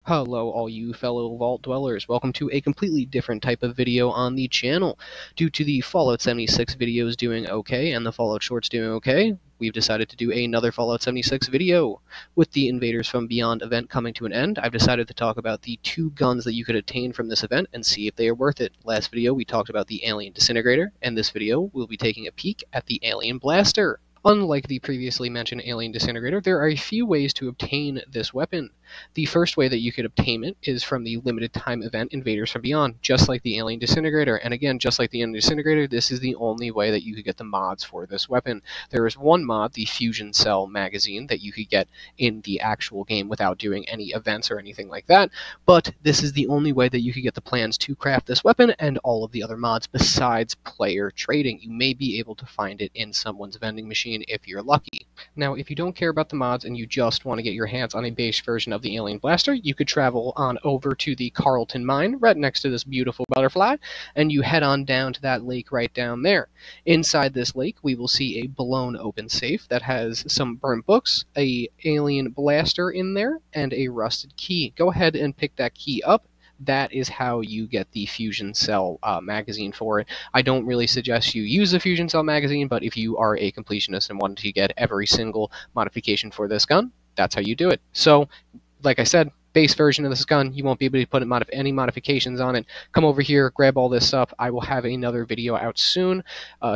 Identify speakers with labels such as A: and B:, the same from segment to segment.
A: Hello all you fellow vault dwellers, welcome to a completely different type of video on the channel. Due to the Fallout 76 videos doing okay and the Fallout shorts doing okay, we've decided to do another Fallout 76 video. With the Invaders from Beyond event coming to an end, I've decided to talk about the 2 guns that you could obtain from this event and see if they are worth it. Last video we talked about the Alien Disintegrator, and this video we'll be taking a peek at the Alien Blaster. Unlike the previously mentioned Alien Disintegrator, there are a few ways to obtain this weapon. The first way that you could obtain it is from the limited time event Invaders from Beyond, just like the Alien Disintegrator. And again, just like the Alien Disintegrator, this is the only way that you could get the mods for this weapon. There is one mod, the Fusion Cell magazine, that you could get in the actual game without doing any events or anything like that, but this is the only way that you could get the plans to craft this weapon and all of the other mods besides player trading. You may be able to find it in someone's vending machine if you're lucky. Now, if you don't care about the mods and you just want to get your hands on a base version of the Alien Blaster, you could travel on over to the Carlton Mine, right next to this beautiful butterfly, and you head on down to that lake right down there. Inside this lake, we will see a blown open safe that has some burnt books, a Alien Blaster in there, and a rusted key. Go ahead and pick that key up. That is how you get the Fusion Cell magazine for it. I don't really suggest you use the Fusion Cell magazine, but if you are a completionist and want to get every single modification for this gun, that's how you do it. So, like I said, base version of this gun, you won't be able to put any modifications on it. Come over here, grab all this up. I will have another video out soon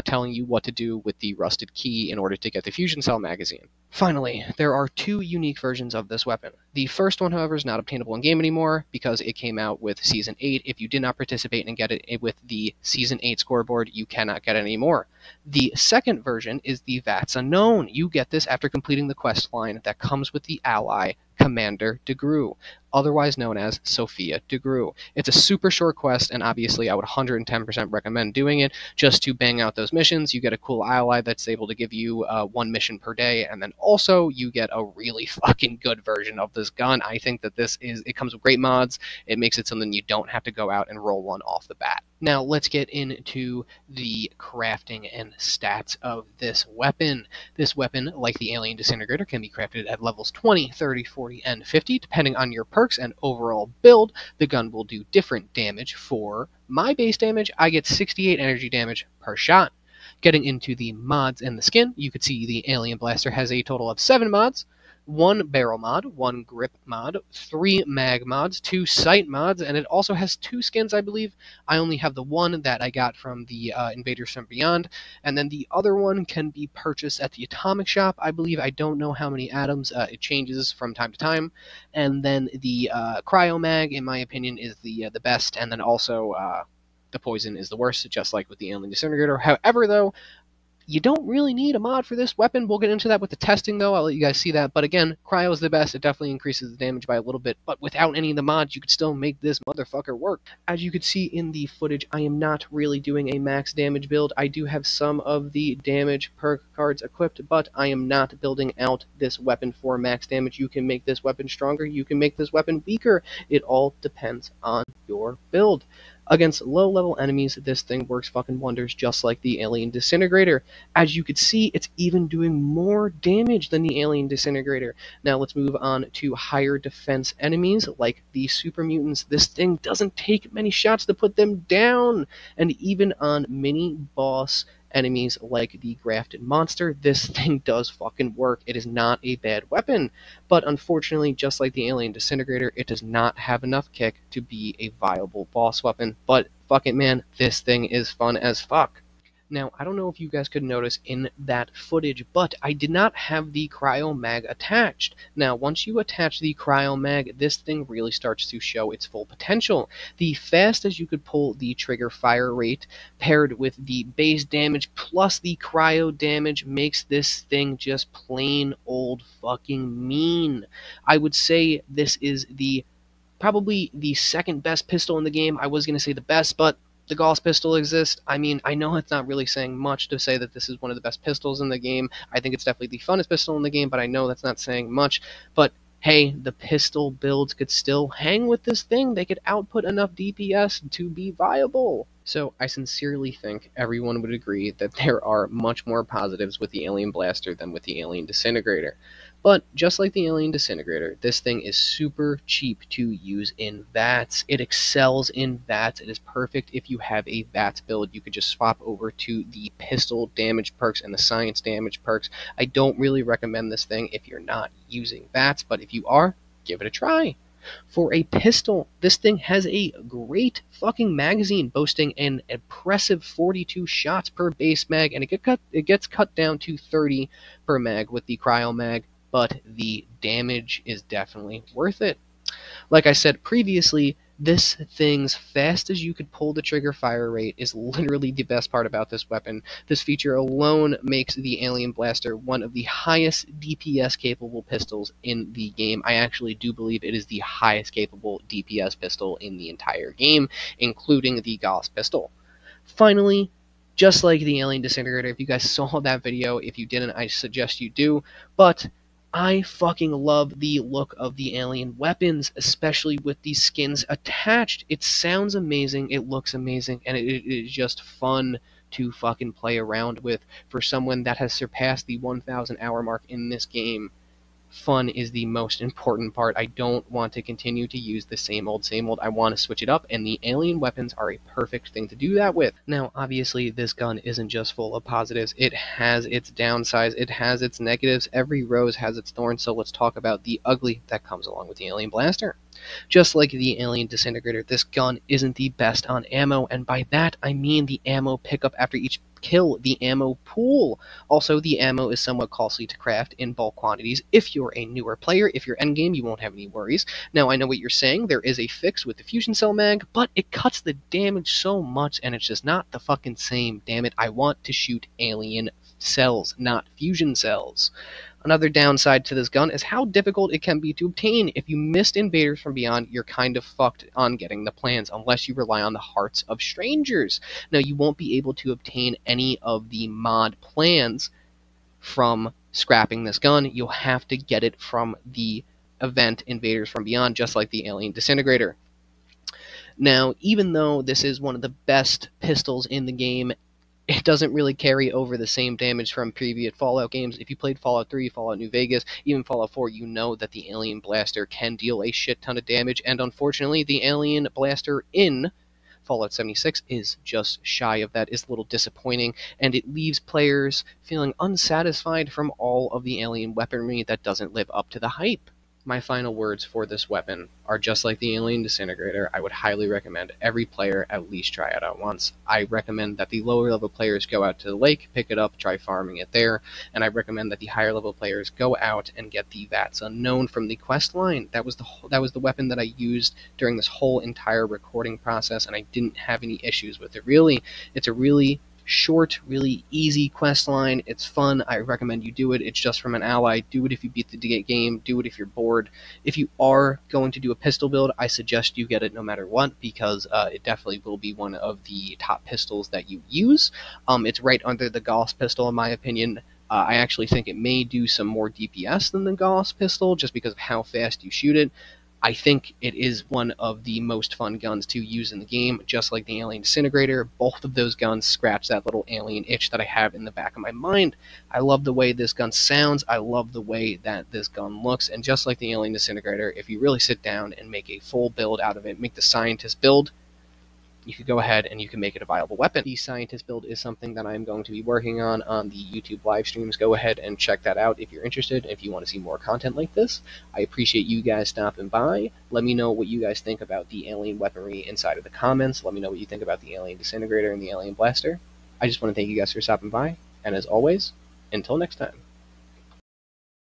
A: telling you what to do with the rusted key in order to get the Fusion Cell magazine. Finally, there are 2 unique versions of this weapon. The first one, however, is not obtainable in-game anymore because it came out with Season 8. If you did not participate and get it with the Season 8 scoreboard, you cannot get it anymore. The second version is the Vats Unknown. You get this after completing the quest line that comes with the ally Commander DeGrue, otherwise known as Sophia DeGrue. It's a super short quest, and obviously I would 110% recommend doing it just to bang out those missions. You get a cool ally that's able to give you 1 mission per day, and then also you get a really fucking good version of this gun. I think that it comes with great mods. It makes it something you don't have to go out and roll one off the bat. Now let's get into the crafting and stats of this weapon. This weapon, like the Alien Disintegrator, can be crafted at levels 20, 30, 40, and 50. Depending on your perks and overall build, the gun will do different damage. For my base damage, I get 68 energy damage per shot. Getting into the mods and the skin, you could see the Alien Blaster has a total of 7 mods. 1 barrel mod, 1 grip mod, 3 mag mods, 2 sight mods, and it also has 2 skins, I believe. I only have the one that I got from the Invaders from Beyond, and then the other one can be purchased at the Atomic Shop, I believe. I don't know how many atoms. It changes from time to time. And then the Cryo Mag, in my opinion, is the best, and then also the Poison is the worst, just like with the Alien Disintegrator. However, though, you don't really need a mod for this weapon. We'll get into that with the testing, though. I'll let you guys see that. But again, Cryo is the best. It definitely increases the damage by a little bit. But without any of the mods, you could still make this motherfucker work. As you could see in the footage, I am not really doing a max damage build. I do have some of the damage perk cards equipped, but I am not building out this weapon for max damage. You can make this weapon stronger. You can make this weapon weaker. It all depends on your build. Against low-level enemies, this thing works fucking wonders, just like the Alien Disintegrator. As you can see, it's even doing more damage than the Alien Disintegrator. Now let's move on to higher defense enemies, like the Super Mutants. This thing doesn't take many shots to put them down, and even on mini-boss enemies like the Grafted Monster, this thing does fucking work. It is not a bad weapon, but unfortunately, just like the Alien Disintegrator, it does not have enough kick to be a viable boss weapon. But fuck it, man, this thing is fun as fuck. Now, I don't know if you guys could notice in that footage, but I did not have the Cryo Mag attached. Now, once you attach the Cryo Mag, this thing really starts to show its full potential. The fastest you could pull the trigger fire rate, paired with the base damage plus the cryo damage, makes this thing just plain old fucking mean. I would say this is probably the second best pistol in the game. I was going to say the best, but the Gauss pistol exists. I mean, I know it's not really saying much to say that this is one of the best pistols in the game. I think it's definitely the funnest pistol in the game, but I know that's not saying much. But hey, the pistol builds could still hang with this thing. They could output enough DPS to be viable. So I sincerely think everyone would agree that there are much more positives with the Alien Blaster than with the Alien Disintegrator. But just like the Alien Disintegrator, this thing is super cheap to use in VATS. It excels in VATS. It is perfect if you have a VATS build. You could just swap over to the pistol damage perks and the science damage perks. I don't really recommend this thing if you're not using VATS, but if you are, give it a try. For a pistol, this thing has a great fucking magazine boasting an impressive 42 shots per base mag, and it gets cut down to 30 per mag with the cryo mag, but the damage is definitely worth it. Like I said previously, this thing's fast as you could pull the trigger fire rate is literally the best part about this weapon. This feature alone makes the Alien Blaster one of the highest DPS capable pistols in the game. I actually do believe it is the highest capable DPS pistol in the entire game, including the Gauss pistol. Finally, just like the Alien Disintegrator, if you guys saw that video, if you didn't, I suggest you do, but I fucking love the look of the alien weapons, especially with these skins attached. It sounds amazing, it looks amazing, and it is just fun to fucking play around with. For someone that has surpassed the 1,000 hour mark in this game, fun is the most important part. I don't want to continue to use the same old, same old. I want to switch it up, and the alien weapons are a perfect thing to do that with. Now, obviously, this gun isn't just full of positives. It has its downsides. It has its negatives. Every rose has its thorns, so let's talk about the ugly that comes along with the Alien Blaster. Just like the Alien Disintegrator, this gun isn't the best on ammo, and by that I mean the ammo pickup after each kill, the ammo pool. Also, the ammo is somewhat costly to craft in bulk quantities. If you're a newer player, if you're endgame, you won't have any worries. Now, I know what you're saying, there is a fix with the fusion cell mag, but it cuts the damage so much, and it's just not the fucking same. Damn it, I want to shoot alien cells, not fusion cells. Another downside to this gun is how difficult it can be to obtain. If you missed Invaders from Beyond, you're kind of fucked on getting the plans, unless you rely on the Hearts of Strangers. Now, you won't be able to obtain any of the mod plans from scrapping this gun. You'll have to get it from the event Invaders from Beyond, just like the Alien Disintegrator. Now, even though this is one of the best pistols in the game, it doesn't really carry over the same damage from previous Fallout games. If you played Fallout 3, Fallout New Vegas, even Fallout 4, you know that the Alien Blaster can deal a shit ton of damage, and unfortunately, the Alien Blaster in Fallout 76 is just shy of that. Is a little disappointing, and it leaves players feeling unsatisfied from all of the alien weaponry that doesn't live up to the hype. My final words for this weapon are just like the Alien Disintegrator. I would highly recommend every player at least try it out once. I recommend that the lower level players go out to the lake, pick it up, try farming it there, and I recommend that the higher level players go out and get the VATS Unknown from the quest line. That was the weapon that I used during this whole entire recording process, and I didn't have any issues with it. Really, it's a really short, really easy quest line. It's fun. I recommend you do it. It's just from an ally. Do it if you beat the game. Do it if you're bored. If you are going to do a pistol build, I suggest you get it no matter what, because it definitely will be one of the top pistols that you use. It's right under the Gauss pistol, in my opinion. I actually think it may do some more DPS than the Gauss pistol, just because of how fast you shoot it. I think it is one of the most fun guns to use in the game, just like the Alien Disintegrator. Both of those guns scratch that little alien itch that I have in the back of my mind. I love the way this gun sounds, I love the way that this gun looks, and just like the Alien Disintegrator, if you really sit down and make a full build out of it, make the scientist build, you could go ahead and you can make it a viable weapon. The scientist build is something that I'm going to be working on the YouTube live streams. Go ahead and check that out if you're interested, if you want to see more content like this. I appreciate you guys stopping by. Let me know what you guys think about the alien weaponry inside of the comments. Let me know what you think about the Alien Disintegrator and the Alien Blaster. I just want to thank you guys for stopping by, and as always, until next time.